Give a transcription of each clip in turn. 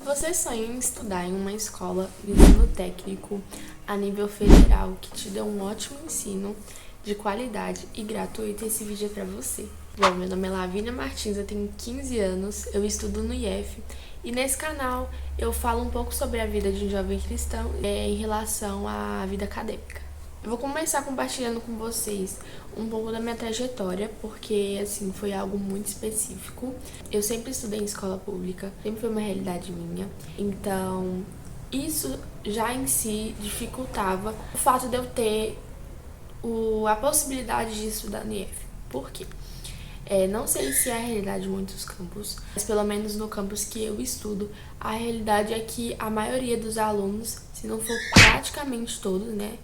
Você sonha em estudar em uma escola de ensino técnico a nível federal que te dê um ótimo ensino de qualidade e gratuito? Esse vídeo é para você. Bom, meu nome é Lavínia Martins, eu tenho 15 anos, eu estudo no IF e nesse canal eu falo um pouco sobre a vida de um jovem cristão em relação à vida acadêmica. Eu vou começar compartilhando com vocês um pouco da minha trajetória, porque assim foi algo muito específico. Eu sempre estudei em escola pública, sempre foi uma realidade minha. Então, isso já em si dificultava o fato de eu ter a possibilidade de estudar no IF. Por quê? Não sei se é a realidade de muitos campos, mas pelo menos no campus que eu estudo, a realidade é que a maioria dos alunos, se não for praticamente todos, né?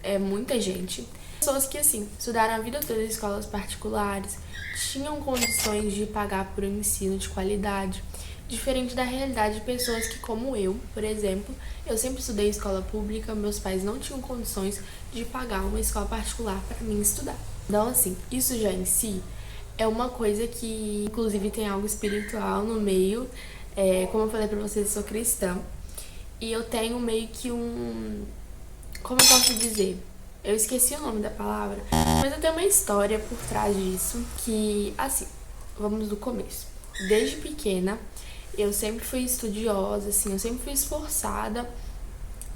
É muita gente. Pessoas que, assim, estudaram a vida toda em escolas particulares, tinham condições de pagar por um ensino de qualidade, diferente da realidade de pessoas que, como eu, por exemplo, eu sempre estudei em escola pública, meus pais não tinham condições de pagar uma escola particular para mim estudar. Então, assim, isso já em si é uma coisa que, inclusive, tem algo espiritual no meio. Como eu falei pra vocês, eu sou cristã e eu tenho meio que como eu posso dizer? Eu esqueci o nome da palavra, mas eu tenho uma história por trás disso que, assim, vamos do começo. Desde pequena, eu sempre fui estudiosa, assim, eu sempre fui esforçada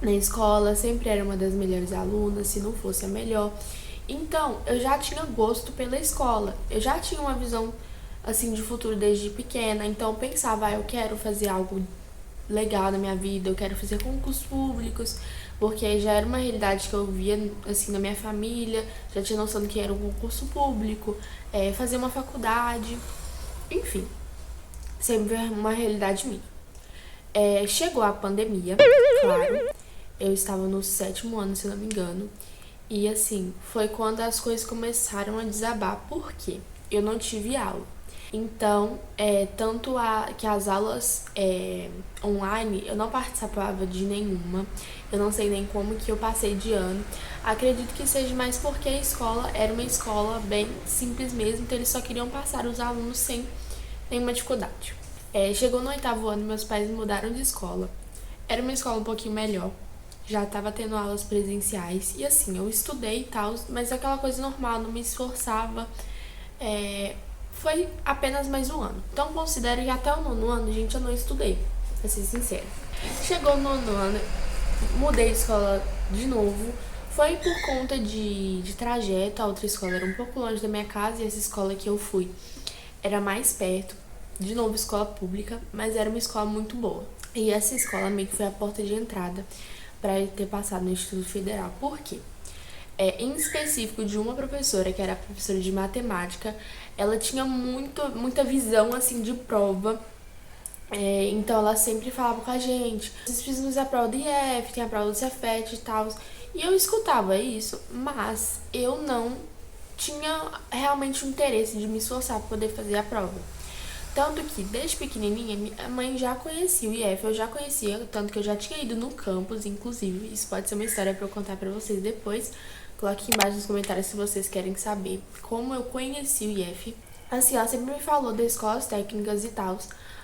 na escola, sempre era uma das melhores alunas, se não fosse a melhor. Então, eu já tinha gosto pela escola, eu já tinha uma visão, assim, de futuro desde pequena, então eu pensava, eu quero fazer algo legal na minha vida, eu quero fazer concursos públicos, porque já era uma realidade que eu via, assim, na minha família, já tinha noção do que era um concurso público, fazer uma faculdade, enfim, sempre uma realidade minha. Chegou a pandemia, claro, eu estava no 7º ano, se não me engano, e assim, foi quando as coisas começaram a desabar, por quê? Eu não tive aula. Então, tanto que as aulas online, eu não participava de nenhuma, eu não sei nem como que eu passei de ano. Acredito que seja mais porque a escola era uma escola bem simples mesmo, então eles só queriam passar os alunos sem nenhuma dificuldade. Chegou no 8º ano, meus pais mudaram de escola. Era uma escola um pouquinho melhor, já estava tendo aulas presenciais, e assim, eu estudei e tal, mas aquela coisa normal, não me esforçava. Foi apenas mais um ano. Então, considero que até o 9º ano, gente, eu não estudei, pra ser sincera. Chegou no 9º ano, mudei de escola de novo. Foi por conta de trajeto, a outra escola era um pouco longe da minha casa e essa escola que eu fui era mais perto. De novo, escola pública, mas era uma escola muito boa. E essa escola meio que foi a porta de entrada para eu ter passado no Instituto Federal. Por quê? Em específico de uma professora, que era a professora de matemática, ela tinha muita visão, assim, de prova. Então ela sempre falava com a gente, vocês precisam fazer a prova do IF, tem a prova do Cefet e tal. E eu escutava isso, mas eu não tinha realmente o interesse de me esforçar para poder fazer a prova. Tanto que, desde pequenininha, minha mãe já conhecia o IF, eu já conhecia, tanto que eu já tinha ido no campus, inclusive. Isso pode ser uma história pra eu contar pra vocês depois. Coloque aqui embaixo nos comentários se vocês querem saber como eu conheci o IF. Assim, ela sempre me falou das escolas técnicas e tal,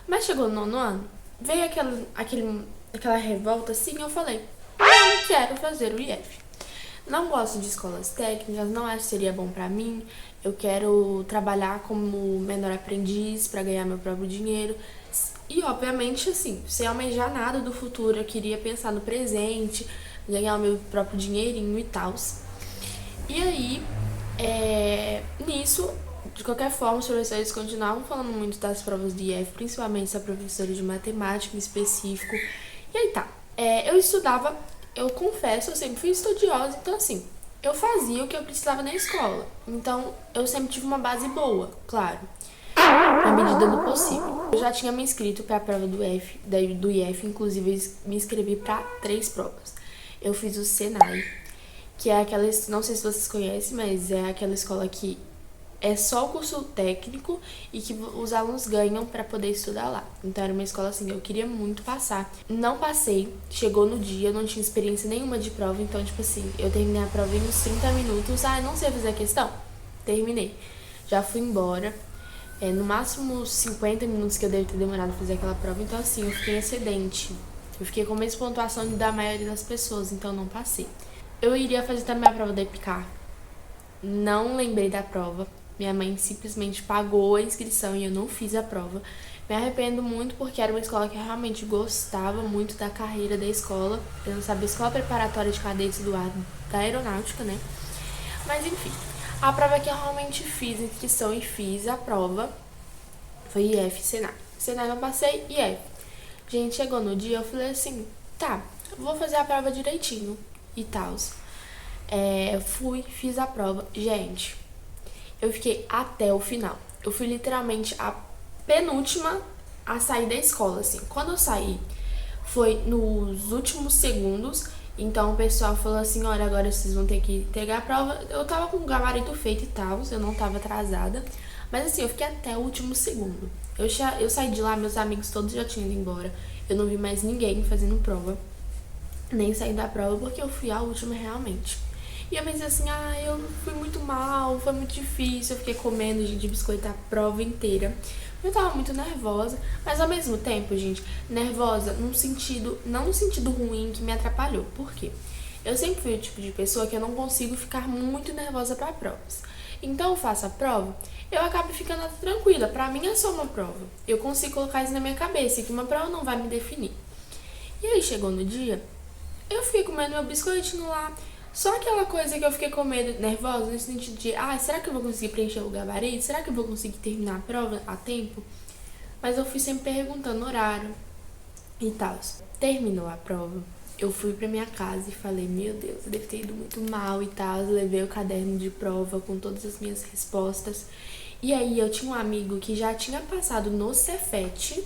mas chegou no 9º ano, veio aquela revolta assim, eu falei, não quero fazer o IF. Não gosto de escolas técnicas, não acho que seria bom pra mim. Eu quero trabalhar como menor aprendiz pra ganhar meu próprio dinheiro. E, obviamente, assim, sem almejar nada do futuro, eu queria pensar no presente, ganhar o meu próprio dinheirinho e tal. E aí, nisso, de qualquer forma, os professores continuavam falando muito das provas do IF, principalmente essa professora de matemática em específico. E aí tá, eu estudava. Eu confesso, eu sempre fui estudiosa, então assim, eu fazia o que eu precisava na escola. Então, eu sempre tive uma base boa, claro, na medida do possível. Eu já tinha me inscrito para a prova do IF, inclusive eu me inscrevi para 3 provas. Eu fiz o Senai, que é aquela, não sei se vocês conhecem, mas é aquela escola que é só o curso técnico e que os alunos ganham para poder estudar lá. Então era uma escola assim, eu queria muito passar. Não passei, chegou no dia, eu não tinha experiência nenhuma de prova, então tipo assim, eu terminei a prova em uns 30 minutos. Não sei fazer a questão? Terminei. Já fui embora. no máximo 50 minutos que eu devo ter demorado pra fazer aquela prova. Então, assim, eu fiquei em excedente. Eu fiquei com a mesma pontuação da maioria das pessoas, então eu não passei. Eu iria fazer também a prova da EPICAR. Não lembrei da prova. Minha mãe simplesmente pagou a inscrição e eu não fiz a prova. Me arrependo muito porque era uma escola que eu realmente gostava muito da carreira da escola. Eu não sabia, escola preparatória de cadetes do ar da aeronáutica, né? Mas enfim, a prova que eu realmente fiz inscrição e fiz a prova foi IF Senai. Senai eu passei, IF. Gente, chegou no dia, eu falei assim, tá, vou fazer a prova direitinho e tal. Fui, fiz a prova. Gente, eu fiquei até o final. Eu fui literalmente a penúltima a sair da escola, assim. Quando eu saí, foi nos últimos segundos. Então o pessoal falou assim, olha, agora vocês vão ter que entregar a prova. Eu tava com o gabarito feito e tal, eu não tava atrasada. Mas assim, eu fiquei até o último segundo. Eu saí de lá, meus amigos todos já tinham ido embora. Eu não vi mais ninguém fazendo prova, nem sair da prova, porque eu fui a última realmente. E eu pensei assim, eu fui muito mal, foi muito difícil, eu fiquei comendo, gente, biscoito a prova inteira. Eu tava muito nervosa, mas ao mesmo tempo, gente, nervosa num sentido, não no sentido ruim que me atrapalhou. Por quê? Eu sempre fui o tipo de pessoa que eu não consigo ficar muito nervosa para provas. Então eu faço a prova, eu acabo ficando tranquila. Pra mim é só uma prova. Eu consigo colocar isso na minha cabeça, que uma prova não vai me definir. E aí chegou no dia, eu fiquei comendo meu biscoitinho lá. Só aquela coisa que eu fiquei com medo, nervosa, no sentido de, será que eu vou conseguir preencher o gabarito? Será que eu vou conseguir terminar a prova a tempo? Mas eu fui sempre perguntando horário e tal. Terminou a prova, eu fui pra minha casa e falei, meu Deus, eu devo ter ido muito mal e tal. Levei o caderno de prova com todas as minhas respostas. E aí eu tinha um amigo que já tinha passado no Cefet,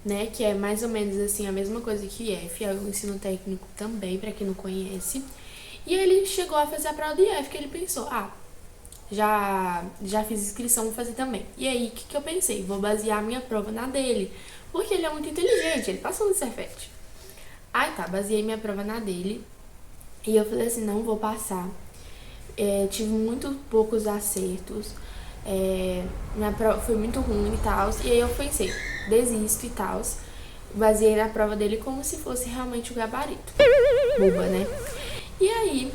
né, que é mais ou menos assim a mesma coisa que o IF, é o ensino técnico também, pra quem não conhece. E ele chegou a fazer a prova do IF, que ele pensou, já fiz inscrição, vou fazer também. E aí, o que eu pensei? Vou basear a minha prova na dele, porque ele é muito inteligente, ele passou no Cefet. Aí tá, baseei minha prova na dele, e eu falei assim, não vou passar. Tive muito poucos acertos, minha prova foi muito ruim e tal, e aí eu pensei, desisto e tal. Baseei na prova dele como se fosse realmente o gabarito. Boba, né? E aí,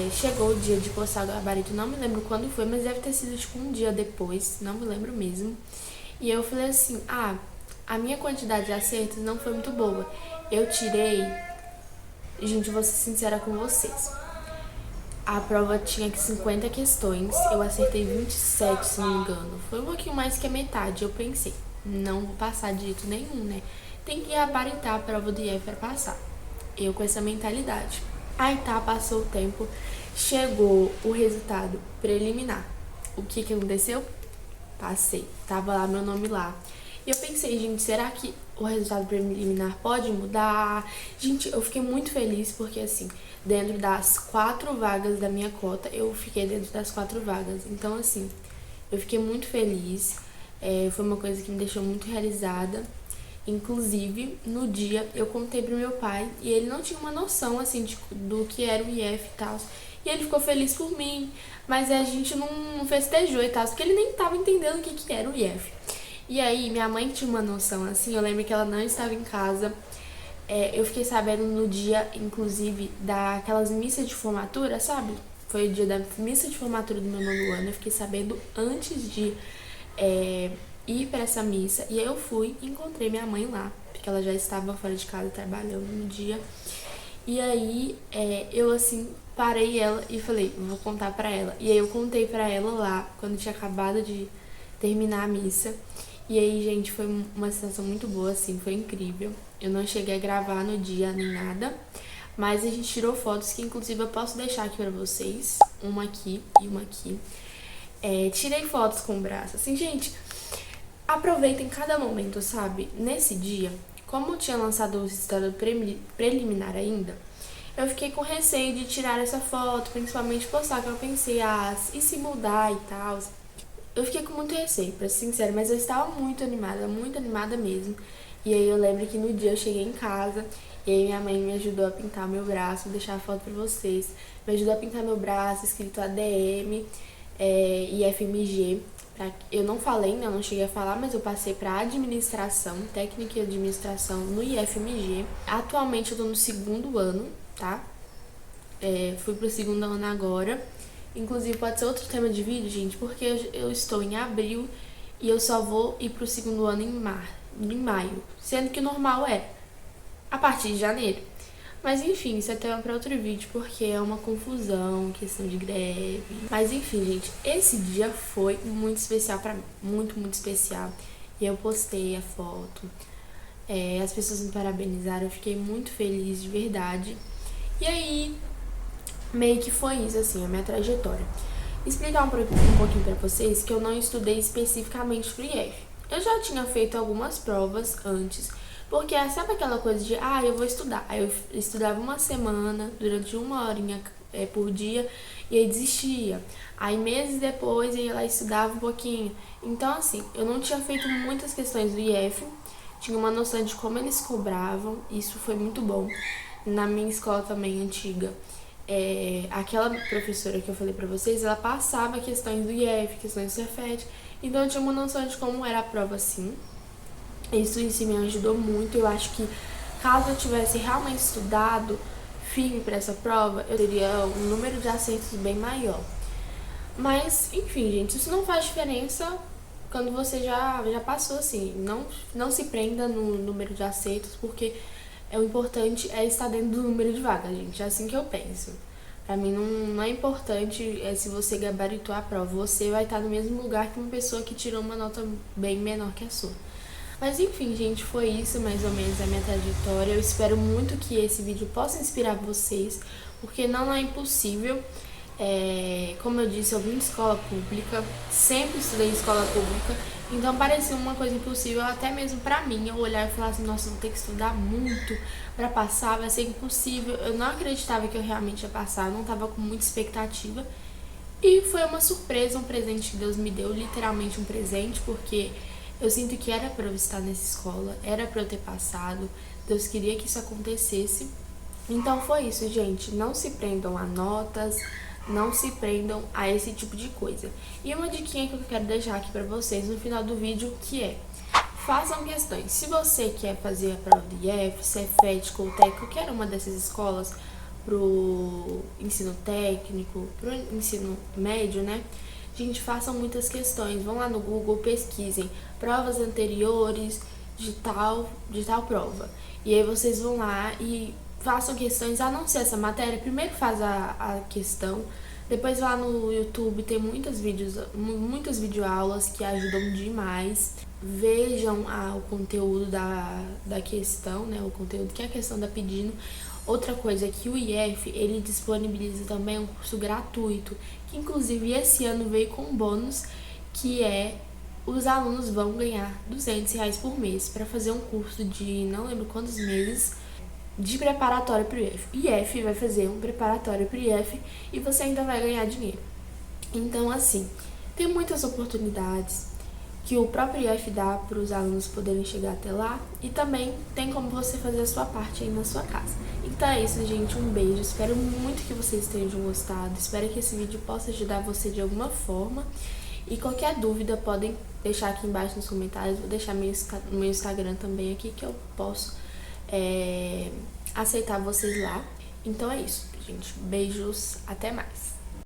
chegou o dia de postar o gabarito, não me lembro quando foi, mas deve ter sido tipo um dia depois, não me lembro mesmo. E eu falei assim, a minha quantidade de acertos não foi muito boa. Eu tirei, gente, vou ser sincera com vocês. A prova tinha 50 questões, eu acertei 27, se não me engano. Foi um pouquinho mais que a metade, eu pensei, não vou passar de jeito nenhum, né? Tem que gabaritar a prova do IF para passar. Eu com essa mentalidade. Aí tá, passou o tempo, chegou o resultado preliminar. O que aconteceu? Passei, tava lá meu nome lá. E eu pensei, gente, será que o resultado preliminar pode mudar? Gente, eu fiquei muito feliz porque, assim, dentro das 4 vagas da minha cota, eu fiquei dentro das 4 vagas. Então, assim, eu fiquei muito feliz. Foi uma coisa que me deixou muito realizada. Inclusive, no dia, eu contei pro meu pai e ele não tinha uma noção, assim, do que era o IF e tal. E ele ficou feliz por mim, mas a gente não festejou e tal, porque ele nem tava entendendo o que era o IF. E aí, minha mãe tinha uma noção, assim, eu lembro que ela não estava em casa. Eu fiquei sabendo no dia, inclusive, daquelas missas de formatura, sabe? Foi o dia da missa de formatura do meu nono ano, eu fiquei sabendo antes de ir para essa missa. E aí eu fui e encontrei minha mãe lá, porque ela já estava fora de casa trabalhando no dia. E aí eu assim parei ela e falei, vou contar pra ela. E aí eu contei pra ela lá, quando tinha acabado de terminar a missa. E aí, gente, foi uma sensação muito boa, assim, foi incrível. Eu não cheguei a gravar no dia nem nada, mas a gente tirou fotos que inclusive eu posso deixar aqui pra vocês, uma aqui e uma aqui. Tirei fotos com o braço, assim, gente, aproveitem cada momento, sabe? Nesse dia, como eu tinha lançado o resultado preliminar ainda, eu fiquei com receio de tirar essa foto, principalmente postar, que eu pensei, e se mudar e tal. Eu fiquei com muito receio, pra ser sincera, mas eu estava muito animada mesmo. E aí eu lembro que no dia eu cheguei em casa, e aí minha mãe me ajudou a pintar meu braço, vou deixar a foto pra vocês. Me ajudou a pintar meu braço, escrito ADM e FMG, Eu não falei, né? Eu não cheguei a falar, mas eu passei para administração, técnica e administração no IFMG. Atualmente eu tô no segundo ano, tá? Fui pro segundo ano agora. Inclusive pode ser outro tema de vídeo, gente, porque eu estou em abril e eu só vou ir pro segundo ano em maio. Sendo que o normal é a partir de janeiro. Mas enfim, isso é tema para outro vídeo, porque é uma confusão, questão de greve. Mas enfim, gente, esse dia foi muito especial pra mim. Muito, muito especial. E eu postei a foto. As pessoas me parabenizaram, eu fiquei muito feliz, de verdade. E aí, meio que foi isso, assim, a minha trajetória. Explicar um pouquinho pra vocês que eu não estudei especificamente pro IF. Eu já tinha feito algumas provas antes, porque sabe aquela coisa de, eu vou estudar. Aí eu estudava uma semana, durante 1 horinha por dia, e aí desistia. Aí meses depois eu ia lá e estudava um pouquinho. Então assim, eu não tinha feito muitas questões do IF, tinha uma noção de como eles cobravam, isso foi muito bom. Na minha escola também antiga, aquela professora que eu falei pra vocês, ela passava questões do IF, questões do Cefet, então eu tinha uma noção de como era a prova assim. Isso em si me ajudou muito. Eu acho que caso eu tivesse realmente estudado firme para essa prova, eu teria um número de acertos bem maior. Mas, enfim, gente, isso não faz diferença quando você já passou, assim. Não se prenda no número de acertos, porque o importante é estar dentro do número de vagas, gente. É assim que eu penso. Pra mim não é importante se você gabaritou a prova. Você vai estar no mesmo lugar que uma pessoa que tirou uma nota bem menor que a sua. Mas enfim, gente, foi isso mais ou menos a minha trajetória. Eu espero muito que esse vídeo possa inspirar vocês, porque não é impossível. Como eu disse, eu vim de escola pública, sempre estudei em escola pública, então parecia uma coisa impossível até mesmo pra mim. Eu olhar e falar assim, nossa, vou ter que estudar muito pra passar, vai ser impossível. Eu não acreditava que eu realmente ia passar, eu não tava com muita expectativa. E foi uma surpresa, um presente que Deus me deu, literalmente um presente, porque eu sinto que era pra eu estar nessa escola, era pra eu ter passado, Deus queria que isso acontecesse. Então foi isso, gente. Não se prendam a notas, não se prendam a esse tipo de coisa. E uma diquinha que eu quero deixar aqui pra vocês no final do vídeo, que é: façam questões. Se você quer fazer a prova do IF, Cefet, Coltec, qualquer uma dessas escolas, pro ensino técnico, pro ensino médio, né? Gente, façam muitas questões. Vão lá no Google, pesquisem provas anteriores de tal prova. E aí vocês vão lá e façam questões, a não ser essa matéria. Primeiro faz a questão, depois lá no YouTube tem muitas videoaulas que ajudam demais. Vejam o conteúdo da questão, né? O conteúdo que a questão está pedindo. Outra coisa é que o IF, ele disponibiliza também um curso gratuito, que inclusive esse ano veio com um bônus, que os alunos vão ganhar R$200 por mês para fazer um curso de não lembro quantos meses de preparatório para o IF. IF vai fazer um preparatório para o IF e você ainda vai ganhar dinheiro. Então, assim, tem muitas oportunidades que o próprio IF dá para os alunos poderem chegar até lá, e também tem como você fazer a sua parte aí na sua casa. Então é isso, gente, um beijo, espero muito que vocês tenham gostado, espero que esse vídeo possa ajudar você de alguma forma, e qualquer dúvida podem deixar aqui embaixo nos comentários. Vou deixar meu Instagram também aqui, que eu posso aceitar vocês lá. Então é isso, gente, beijos, até mais!